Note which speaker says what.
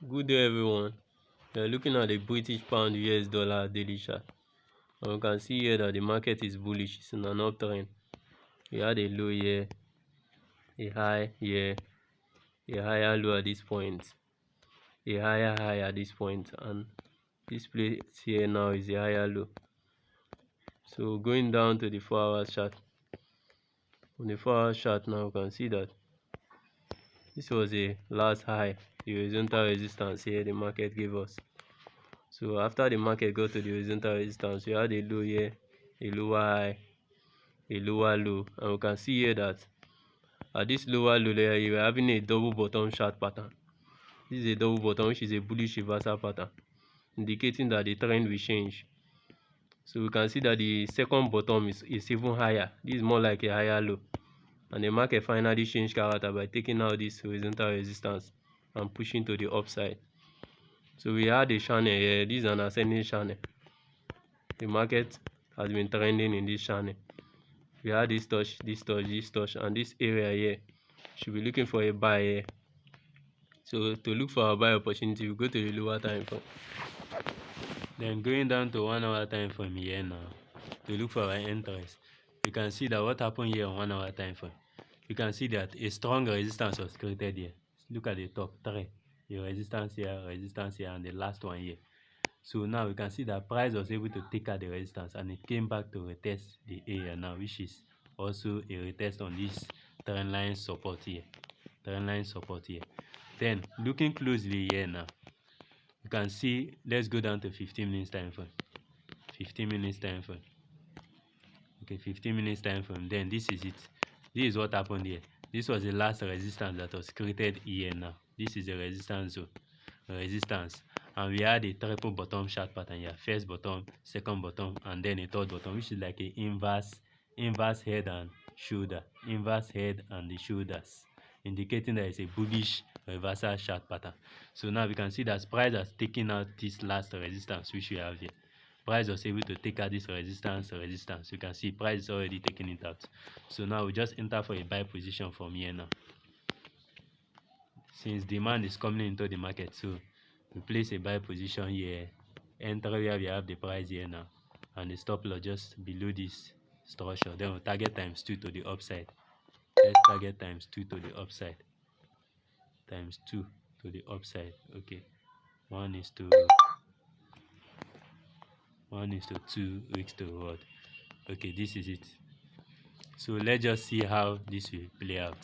Speaker 1: Good day everyone. We are looking at the British pound US dollar daily chart, and we can see here that the market is bullish. It's in an uptrend. We had a low here, a high here, a higher low at this point, a higher high at this point, and this place here now is a higher low. So going down to the 4-hour chart, on the 4-hour chart now we can see that this was a last high, the horizontal resistance here the market gave us. So after the market got to the horizontal resistance, we had a low here, a lower high, a lower low, and we can see here that at this lower low layer we are having a double bottom chart pattern. This is a double bottom, which is a bullish reversal pattern, indicating that the trend will change. So we can see that the second bottom is even higher. This is more like a higher low, and the market finally changed character by taking out this horizontal resistance and pushing to the upside. So we had a channel here. This is an ascending channel. The market has been trending in this channel. We had this touch, this touch, this touch, and this area here. Should be looking for a buy here. So to look for a buy opportunity, we go to the lower time frame. Then going down to 1 hour time frame here now to look for our interest. You can see that what happened here on 1 hour time frame. You can see that a strong resistance was created here. Look at the top three. The resistance here, and the last one here. So now we can see that price was able to take out the resistance, and it came back to retest the area now, which is also a retest on this trend line support here. Then looking closely here now, you can see, let's go down to 15 minutes time frame. 15 minutes time frame. Okay, 15 minutes time frame. Then this is it. This is what happened here. This was the last resistance that was created here now. This is the resistance zone. And we had a triple bottom chart pattern here. First bottom, second bottom, and then a third bottom, which is like a inverse head and shoulder. Inverse head and the shoulders, indicating that it's a bullish reversal chart pattern. So now we can see that price has taken out this last resistance which we have here. Price was able to take out this resistance. You can see price is already taking it out. So now we just enter for a buy position from here now, since demand is coming into the market. So we place a buy position here, enter where we have the price here now, and the stop loss just below this structure. Then we'll target times 2 to the upside. Let's target times 2 to the upside. Times 2 to the upside. Okay, 1 is to 2 weeks to what? Okay, this is it. So let's just see how this will play out.